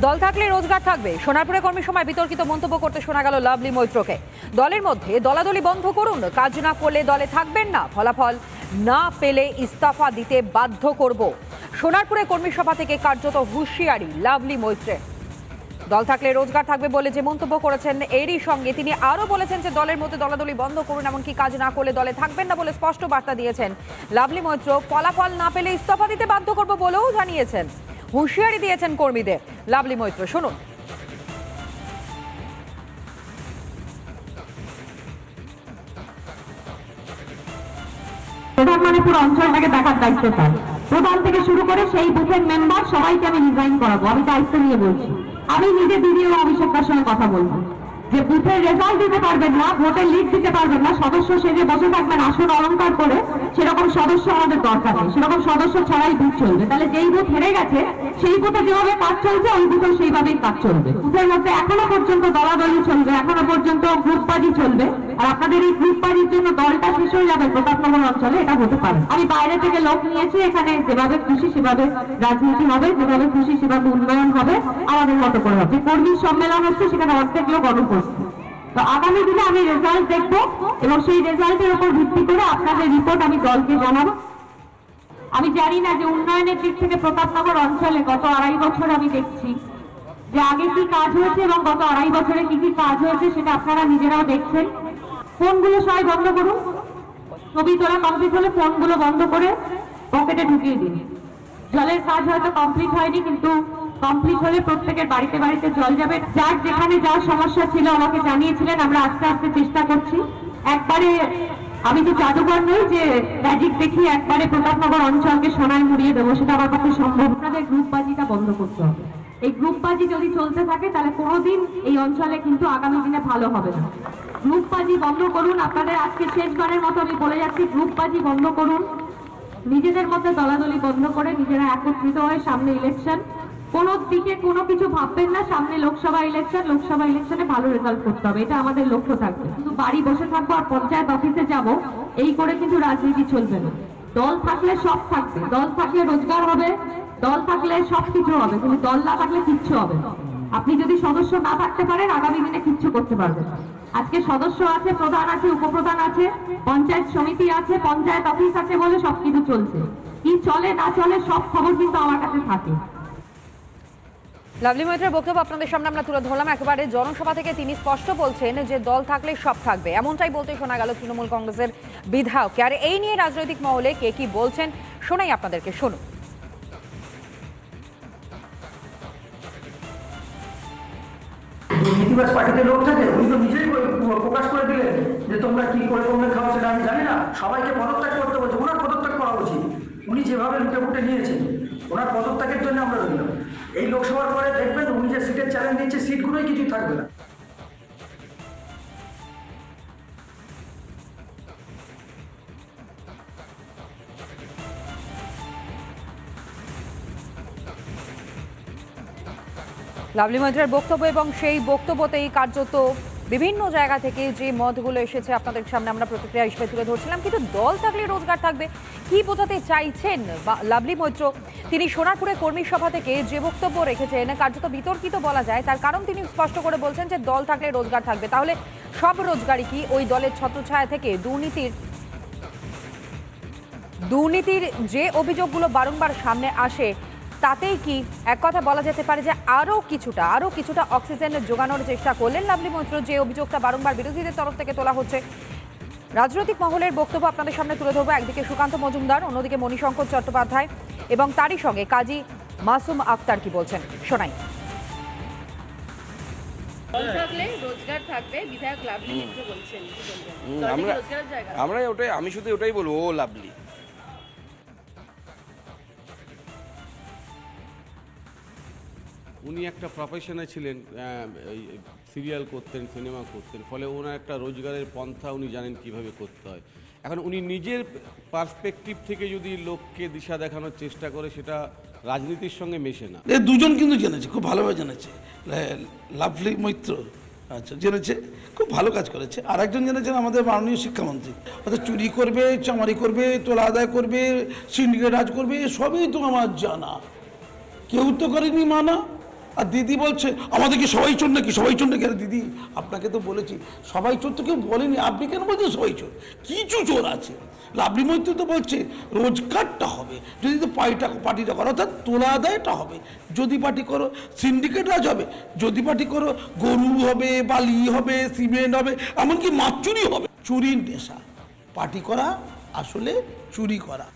দল থাকলে রোজগার থাকবে, সোনারপুরে কর্মী সময় বিতর্কিত মন্তব্য করতে শোনা গেল লাভলি মৈত্রকে। দলের মধ্যে দলাদলি বন্ধ করুন, কাজ না করলে দলে থাকবেন না, ফলাফল না পেলে ইস্তফা দিতে বাধ্য করব। সোনারপুরে কর্মী সভা থেকে কার্যত হুঁশিয়ারি লাভলি মৈত্রের। দল থাকলে রোজগার থাকবে বলে যে মন্তব্য করেছেন, এরই সঙ্গে তিনি আরও বলেছেন যে দলের মধ্যে দলাদলি বন্ধ করুন, এমনকি কাজ না করলে দলে থাকবেন না বলে স্পষ্ট বার্তা দিয়েছেন লাভলি মৈত্র। ফলাফল না পেলে ইস্তফা দিতে বাধ্য করব বলেও জানিয়েছেন, হুঁশিয়ারি দিয়েছেন কর্মীদের লাভলি মৈত্র। শুনুন। প্রধান মানে পুরো অঞ্চলটাকে দেখার দায়িত্ব তার। প্রধান থেকে শুরু করে সেই বুথের মেম্বার সবাইকে আমি রিজাইন করাবো, আমি দায়িত্ব নিয়ে বলছি। আমি নিজে দিদি ও অভিষেকটার সঙ্গে কথা বলবো যে বুথের রেজাল্ট দিতে পারবেন না, ভোটের লিড দিতে পারবেন না, সদস্য সেজে বসে থাকবেন আসন অলঙ্কার করে, সেরকম সদস্য আমাদের দরকার নেই। সেরকম সদস্য ছাড়াই বুথ চলবে। তাহলে যেই বুথ হেরে গেছে সেই বুথে যেভাবে কাজ চলছে ওই বুথে সেইভাবেই কাজ চলবে। বুথের মধ্যে এখনো পর্যন্ত দলাদলি চলবে, এখনো পর্যন্ত গ্রুপবাজি চলবে। আর আপনাদের এই গ্রুপবাজির জন্য দলটা শেষ হয়ে যাবে প্রতাপনগর অঞ্চলে, এটা হতে পারে। আমি বাইরে থেকে লোক নিয়েছি, এখানে যেভাবে খুশি সেভাবে রাজনীতি হবে, যেভাবে খুশি সেভাবে উন্নয়ন হবে, আমাদের মতো করে হবে। যে কর্মী সম্মেলন হচ্ছে সেখানে অর্ধেক লোক অনুপস্থিত। তো আগামী দিনে আমি রেজাল্ট দেখবো এবং সেই রেজাল্টের উপর ভিত্তি করে আপনাদের রিপোর্ট আমি দলকে জানাবো। আমি জানি না যে উন্নয়নের দিক থেকে প্রতাপনগর অঞ্চলে গত 2.5 বছর আমি দেখছি যে আগে কি কাজ হয়েছে এবং গত 2.5 বছরে কি কি কাজ হয়েছে সেটা আপনারা নিজেরাও দেখছেন। ফোনগুলো সবাই বন্ধ করুন, ছবি তোলা কমপ্লিট হলে ফোনগুলো বন্ধ করে পকেটে ঢুকিয়ে দিন। জলের কাজ হয়তো কমপ্লিট হয়নি, কিন্তু কমপ্লিট হলে প্রত্যেকের বাড়িতে বাড়িতে জল যাবে। যার যেখানে যার সমস্যা ছিল আমাকে জানিয়েছিলেন, আমরা আস্তে আস্তে চেষ্টা করছি। একবারে আমি তো জাদুঘর নই যে ম্যাজিক দেখি একবারে প্রতাপনগর অঞ্চলকে সোনায় মুড়িয়ে দেবো, সেটা আমার পক্ষে সম্ভব। আপনাদের গ্রুপবাজিটা বন্ধ করতে হবে। এই গ্রুপবাজি যদি চলতে থাকে তাহলে কোনোদিন এই অঞ্চলে কিন্তু আগামী দিনে ভালো হবে না। গ্রুপবাজি বন্ধ করুন। আপনাদের আজকে শেষবারের মতো আমি বলে যাচ্ছি, গ্রুপবাজি বন্ধ করুন। নিজেদের মধ্যে দলাদলি বন্ধ করে নিজেরা একত্রিত হয়ে সামনে ইলেকশন, কোনো দিকে কোনো কিছু ভাববেন না। সামনে লোকসভা ইলেকশন, লোকসভা ইলেকশনে ভালো রেজাল্ট করতে হবে, এটা আমাদের লক্ষ্য থাকবে। কিন্তু বাড়ি বসে থাকবো আর পঞ্চায়েত অফিসে যাব এই করে কিন্তু রাজনীতি চলবে না। দল থাকলে সব থাকবে, দল থাকলে রোজগার হবে, দল থাকলে সবকিছু হবে, কিন্তু দল না থাকলে কিচ্ছু হবে না। আপনি যদি সদস্য না থাকতে পারেন আগামী দিনে কিচ্ছু করতে পারবেন না। আজকে সদস্য আছে, প্রধান আছে, উপপ্রধান আছে, পঞ্চায়েত সমিতি আছে, পঞ্চায়েত অফিস আছে বলে সবকিছু চলছে। কি চলে না চলে সব খবর কিন্তু আমার কাছে থাকে। লাভলি মৈত্রের বক্তব্য আপনাদের সামনে আমরা তুলে ধরলাম। একেবারে জনসভা থেকে তিনি স্পষ্ট বলছেন যে দল থাকলে সব থাকবে, এমনটাই বলতে শোনা গেল তৃণমূল কংগ্রেসের বিধায়ক। আর এই নিয়ে রাজনৈতিক মহলে কে কি বলছেন শোনাই আপনাদেরকে, শুনুন। নীতিবাজ পার্টিতে লোক থাকে, উনি তো নিজেই প্রকাশ করে দিলেন যে তোমরা কি করে তোমরা খাও সেটা আমি জানি না, সবাইকে পদত্যাগ করতে বলছে। ওনার পদত্যাগ করা উচিত। উনি যেভাবে লুটে ফুটে নিয়েছেন, ওনার পদত্যাগের জন্য আমরা রইলাম। এই লোকসভার পরে দেখবেন উনি যে সিটের চ্যালেঞ্জ দিচ্ছে সিটগুলোই কিছুই থাকবে না। লাভলি মৈত্রের বক্তব্য এবং সেই বক্তব্যতেই কার্যত বিভিন্ন জায়গা থেকে যে মতগুলো এসেছে আপনাদের সামনে আমরা প্রতিক্রিয়া হিসেবে তুলে ধরছিলাম। কিন্তু দল থাকলে রোজগার থাকবে কি বোঝাতে চাইছেন লাভলি মৈত্র? তিনি সোনারপুরে কর্মী সভা থেকে যে বক্তব্য রেখেছেন কার্যত বিতর্কিত বলা যায়। তার কারণ তিনি স্পষ্ট করে বলছেন যে দল থাকলে রোজগার থাকবে। তাহলে সব রোজগারই কি ওই দলের ছত্রছায়া থেকে দুর্নীতির যে অভিযোগগুলো বারংবার সামনে আসে তাতেই কি এক কথা বলা যেতে পারে যে আরও কিছুটা অক্সিজেন যোগানোর চেষ্টা করলেন লাভলি মৈত্র, যে অভিযোগটা বারংবার বিরোধীদের তরফ থেকে তোলা হচ্ছে? রাজনৈতিক মহলের বক্তব্য আপনাদের সামনে তুলে ধরবো। একদিকে সুকান্ত মজুমদার, অন্যদিকে মণিশঙ্কর চট্টোপাধ্যায় এবং তারই সঙ্গে কাজী মাসুম আক্তার কি বলছেন শোনাই। আমি শুধু ওটাই বলবো, ও লাভলি উনি একটা প্রফেশনে ছিলেন, সিরিয়াল করতেন, সিনেমা করতেন, ফলে ওনার একটা রোজগারের পন্থা উনি জানেন কিভাবে করতে হয়। এখন উনি নিজের পার্সপেক্টিভ থেকে যদি লোককে দিশা দেখানোর চেষ্টা করে সেটা রাজনীতির সঙ্গে মেশে না। দুজন কিন্তু জেনেছে, খুব ভালোভাবে জেনেছে। লাভলি মৈত্র আচ্ছা জেনেছে, খুব ভালো কাজ করেছে। আর একজন জেনেছেন আমাদের মাননীয় শিক্ষামন্ত্রী। অর্থাৎ চুরি করবে, চামারি করবে, তোলা আদায় করবে, সিন্ডিকেট রাজ করবে, সবই তো আমার জানা। কেউ তো করেনি মানা। আর দিদি বলছে আমাদেরকে সবাই চোর নাকি, সবাই চোর নাকি। আরে দিদি আপনাকে তো বলেছি সবাই চোর তো কেউ বলেনি, আপনি কেন বলছেন সবাই চোর? কিছু চোর আছে। লাভলি মৈত্র তো বলছে রোজগারটা হবে, যদি তো পার্টিটা করো অর্থাৎ তোলা আদায়টা হবে। যদি পার্টি করো সিন্ডিকেট রাজ হবে, যদি পার্টি করো গরু হবে, বালি হবে, সিমেন্ট হবে, এমনকি মাছ চুরি হবে। চুরির নেশা, পার্টি করা আসলে চুরি করা।